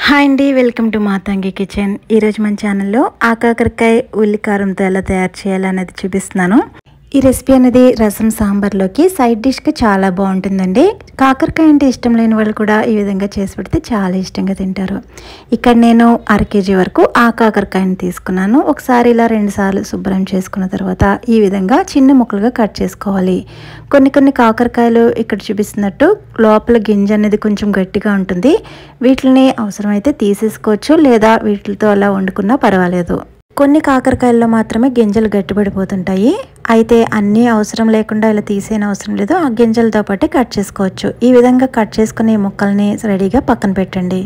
Hi అండి, welcome to Matangi kitchen. ఈరోజు మన ఛానల్లో ఆకాకరకాయ ఉల్లికారంతో ఎలా తయారు చేయాలనేది చూపిస్తున్నాను. ఈ రెసిపీ అనేది రసం సాంబార్లోకి సైడ్ డిష్కి చాలా బాగుంటుందండి. కాకరకాయ అంటే ఇష్టం లేని వాళ్ళు కూడా ఈ విధంగా చేసి పెడితే చాలా ఇష్టంగా తింటారు. ఇక్కడ నేను 1/2 kg వరకు కాకరకాయని తీసుకున్నాను. ఒకసారి ఇలా 2 సార్లు శుభ్రం చేసుకున్న తర్వాత ఈ విధంగా చిన్న ముక్కలుగా కట్ చేసుకోవాలి. కొన్ని కాకరకాయలు ఇక్కడ చూపిస్తున్నట్టు లోపల గింజ అనేది కొంచెం గట్టిగా ఉంటుంది. వీటిని అవసరమైతే తీసేసుకోవచ్చు, లేదా వీటితో అలా వండుకున్నా పర్వాలేదు. కొన్ని కాకరకాయల్లో మాత్రమే గింజలు గట్టిపడిపోతుంటాయి. అయితే అన్నీ అవసరం లేకుండా ఇలా తీసేయని అవసరం లేదు, ఆ గింజలతో పాటు కట్ చేసుకోవచ్చు. ఈ విధంగా కట్ చేసుకునే ముక్కల్ని రెడీగా పక్కన పెట్టండి.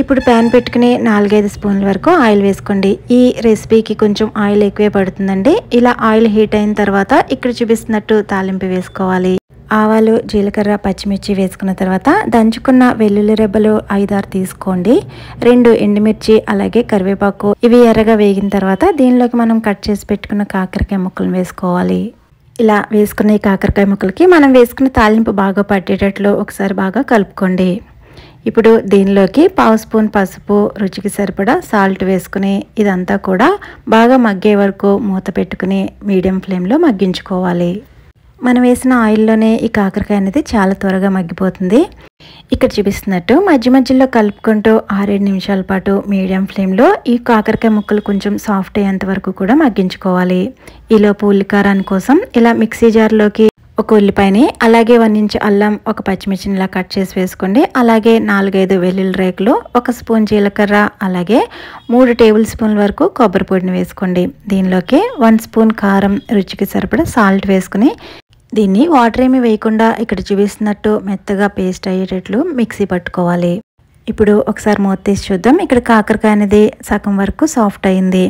ఇప్పుడు ప్యాన్ పెట్టుకుని 4-5 స్పూన్ల వరకు ఆయిల్ వేసుకోండి. ఈ రెసిపీకి కొంచెం ఆయిల్ ఎక్కువే పడుతుందండి. ఇలా ఆయిల్ హీట్ అయిన తర్వాత ఇక్కడ చూపిస్తున్నట్టు తాలింపు వేసుకోవాలి. ఆవాలు, జీలకర్ర, పచ్చిమిర్చి వేసుకున్న తర్వాత దంచుకున్న వెల్లుల్లి రెబ్బలు 5-6 తీసుకోండి. 2 ఎండుమిర్చి, అలాగే కరివేపాకు. ఇవి ఎర్రగా వేగిన తర్వాత దీనిలోకి మనం కట్ చేసి పెట్టుకున్న కాకరకాయ ముక్కలను వేసుకోవాలి. ఇలా వేసుకున్న ఈ కాకరకాయ ముక్కలకి మనం వేసుకున్న తాలింపు బాగా పట్టేటట్లు ఒకసారి బాగా కలుపుకోండి. ఇప్పుడు దీనిలోకి 1/2 స్పూన్ పసుపు, రుచికి సరిపడా సాల్ట్ వేసుకుని ఇదంతా కూడా బాగా మగ్గే వరకు మూత పెట్టుకుని మీడియం ఫ్లేమ్లో మగ్గించుకోవాలి. మనం వేసిన ఆయిల్లోనే ఈ కాకరకాయ అనేది చాలా త్వరగా మగ్గిపోతుంది. ఇక్కడ చూపిస్తున్నట్టు మధ్య మధ్యలో కలుపుకుంటూ 6-7 నిమిషాల పాటు మీడియం ఫ్లేమ్లో ఈ కాకరకాయ ముక్కలు కొంచెం సాఫ్ట్ అయ్యేంత వరకు కూడా మగ్గించుకోవాలి. ఈలోపు ఉల్లికారాని కోసం ఇలా మిక్సీ జార్లోకి 1 ఉల్లిపాయని, అలాగే 1 ఇంచ్ అల్లం, 1 పచ్చిమిర్చిని ఇలా కట్ చేసి వేసుకోండి. అలాగే 4-5 వెల్లుల్లి రేకులు, 1 స్పూన్ జీలకర్ర, అలాగే 3 టేబుల్ స్పూన్ల వరకు కొబ్బరి పొడిని వేసుకోండి. దీనిలోకి 1 స్పూన్ కారం, రుచికి సరిపడా సాల్ట్ వేసుకుని దీన్ని వాటర్ ఏమి వేయకుండా ఇక్కడ చూపిస్తున్నట్టు మెత్తగా పేస్ట్ అయ్యేటట్లు మిక్సీ పట్టుకోవాలి. ఇప్పుడు ఒకసారి మూత తీసి చూద్దాం. ఇక్కడ కాకరకాయ అనేది సగం వరకు సాఫ్ట్ అయింది.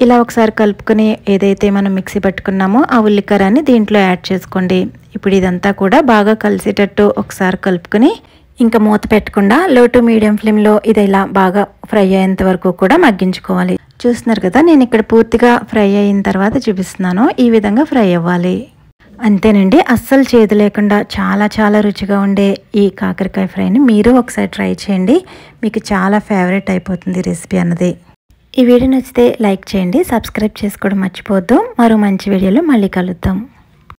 ఇలా ఒకసారి కలుపుకొని ఏదైతే మనం మిక్సీ పట్టుకున్నామో ఆ ఉల్లికారాన్ని దీంట్లో యాడ్ చేసుకోండి. ఇప్పుడు ఇదంతా కూడా బాగా కలిసేటట్టు ఒకసారి కలుపుకొని ఇంకా మూత పెట్టకుండా లో టు మీడియం ఫ్లేమ్లో ఇది ఇలా బాగా ఫ్రై అయ్యేంత వరకు కూడా మగ్గించుకోవాలి. చూస్తున్నారు కదా, నేను ఇక్కడ పూర్తిగా ఫ్రై అయిన తర్వాత చూపిస్తున్నాను. ఈ విధంగా ఫ్రై అవ్వాలి. అంతేనండి, అస్సలు చేదు లేకుండా చాలా రుచిగా ఉండే ఈ కాకరకాయ ఫ్రైని మీరు ఒకసారి ట్రై చేయండి. మీకు చాలా ఫేవరెట్ అయిపోతుంది రెసిపీ అన్నది. ఈ వీడియో నచ్చితే లైక్ చేయండి, సబ్స్క్రైబ్ చేసుకోవడం మర్చిపోవద్దు. మరో మంచి వీడియోలో మళ్ళీ కలుద్దాం.